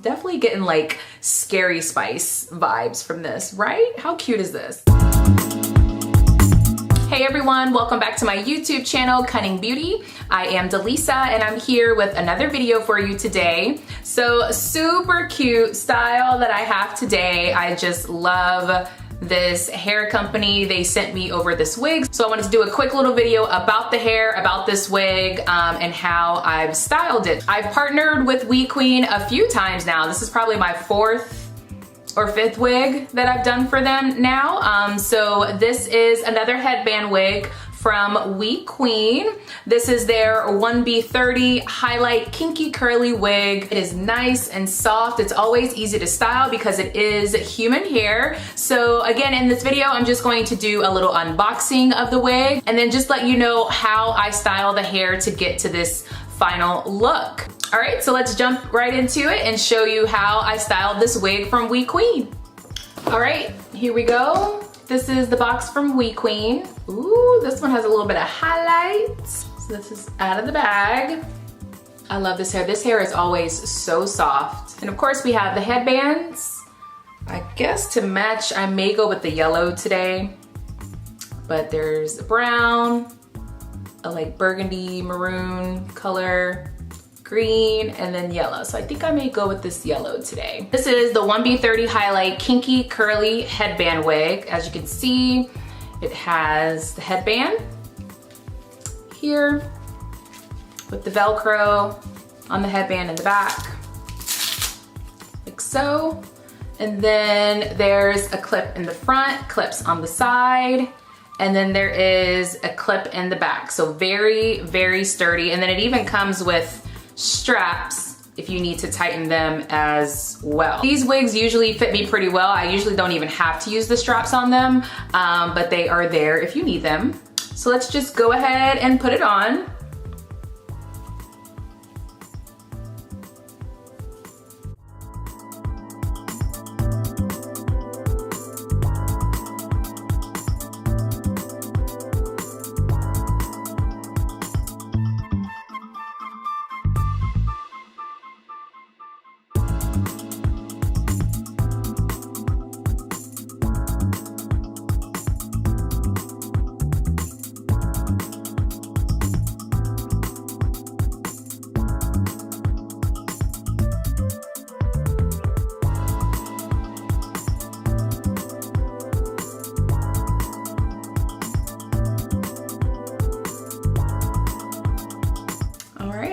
definitely getting like Scary Spice vibes from this, right? How cute is this? Hey everyone, welcome back to my YouTube channel, Cunning Beauty. I am Delisa and I'm here with another video for you today. So super cute style that I have today. I just love this hair company. They sent me over this wig. So I wanted to do a quick little video about the hair, about this wig, and how I've styled it. I've partnered with Wequeen a few times now. This is probably my 4th or 5th wig that I've done for them now. So this is another headband wig from Wequeen. This is their 1B30 highlight kinky curly wig. It is nice and soft. It's always easy to style because it is human hair. So again, in this video, I'm just going to do a little unboxing of the wig and then just let you know how I style the hair to get to this final look. All right, so let's jump right into it and show you how I styled this wig from Wequeen. All right, here we go. This is the box from Wequeen. Ooh, this one has a little bit of highlights. So this is out of the bag. I love this hair. This hair is always so soft. And of course we have the headbands. I guess to match, I may go with the yellow today, but there's brown, a like burgundy maroon color, green, and then yellow. So I think I may go with this yellow today. This is the 1B30 highlight kinky curly headband wig. As you can see, it has the headband here with the Velcro on the headband in the back, like so. And then there's a clip in the front, clips on the side, and then there is a clip in the back. So very, very sturdy. And then it even comes with straps if you need to tighten them as well. These wigs usually fit me pretty well. I usually don't even have to use the straps on them, but they are there if you need them. So let's just go ahead and put it on.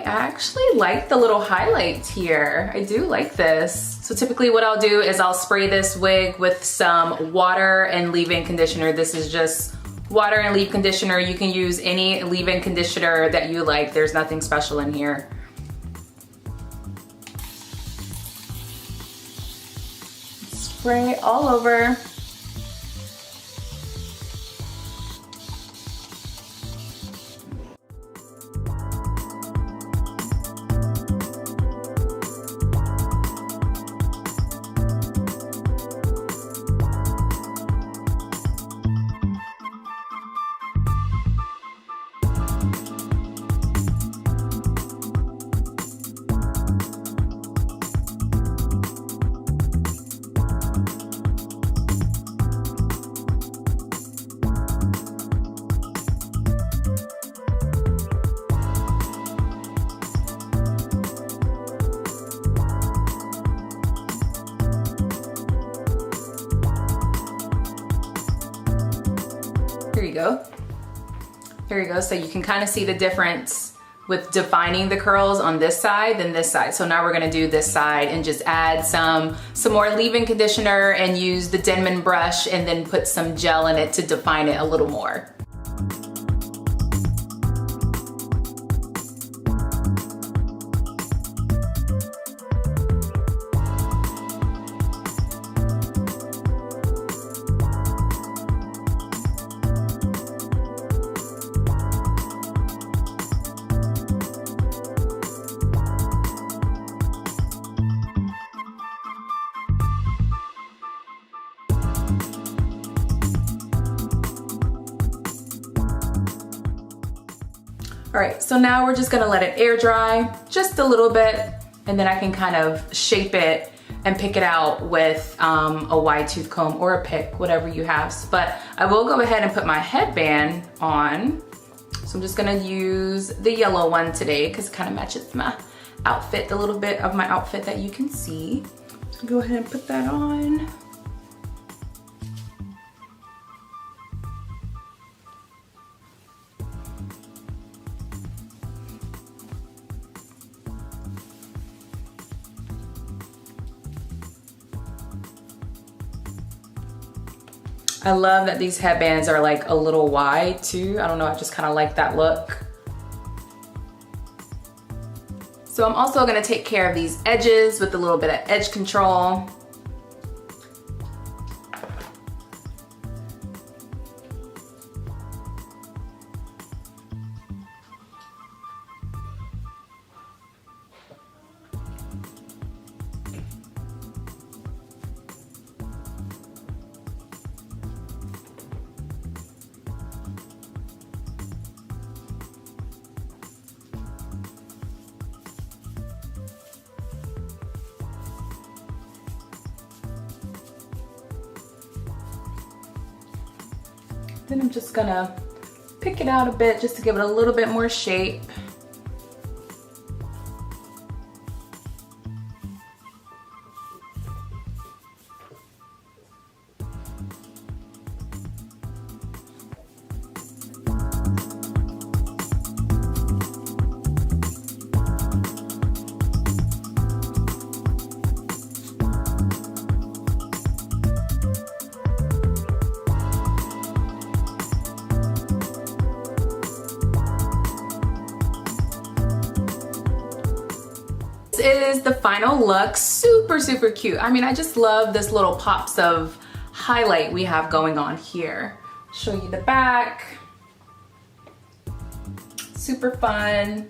I actually like the little highlights here. I do like this. So typically what I'll do is I'll spray this wig with some water and leave-in conditioner. This is just water and leave conditioner. You can use any leave-in conditioner that you like. There's nothing special in here. Spray all over. Here you go. Here you go. So you can kind of see the difference with defining the curls on this side than this side. So now we're gonna do this side and just add some more leave-in conditioner and use the Denman brush and then put some gel in it to define it a little more. All right, so now we're just gonna let it air dry just a little bit. and then I can kind of shape it and pick it out with a wide tooth comb or a pick, whatever you have. But I will go ahead and put my headband on. So I'm just gonna use the yellow one today because it kind of matches my outfit, the little bit of my outfit that you can see. So go ahead and put that on. I love that these headbands are like a little wide too. I don't know, I just kind of like that look. So I'm also gonna take care of these edges with a little bit of edge control. Then I'm just gonna pick it out a bit just to give it a little bit more shape. This is the final look. Super, super cute. I mean, I just love this little pops of highlight we have going on here. Show you the back. Super fun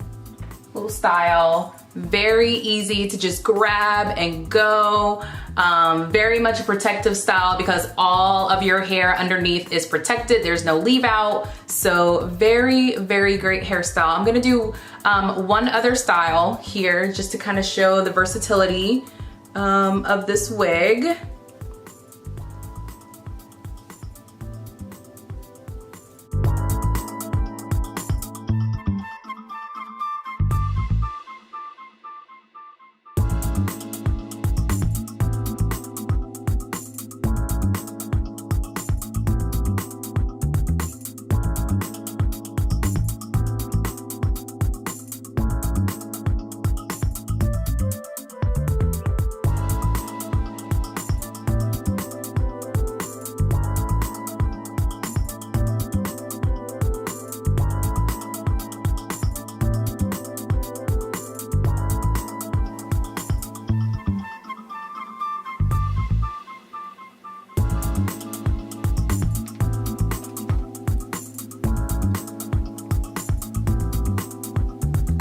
little style. Very easy to just grab and go. Very much a protective style because all of your hair underneath is protected. There's no leave out. So very, very great hairstyle. I'm gonna do one other style here just to kind of show the versatility of this wig.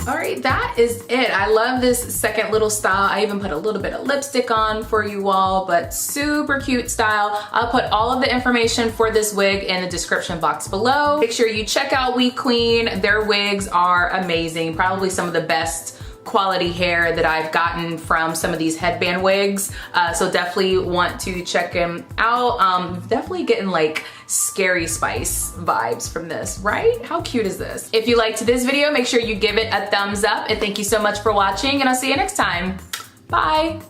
All right, that is it. I love this second little style. I even put a little bit of lipstick on for you all, but super cute style. I'll put all of the information for this wig in the description box below. Make sure you check out Wequeen. Their wigs are amazing. Probably some of the best quality hair that I've gotten from some of these headband wigs. So definitely want to check them out. Definitely getting like Scary Spice vibes from this, right? How cute is this? If you liked this video, make sure you give it a thumbs up, and thank you so much for watching, and I'll see you next time. Bye.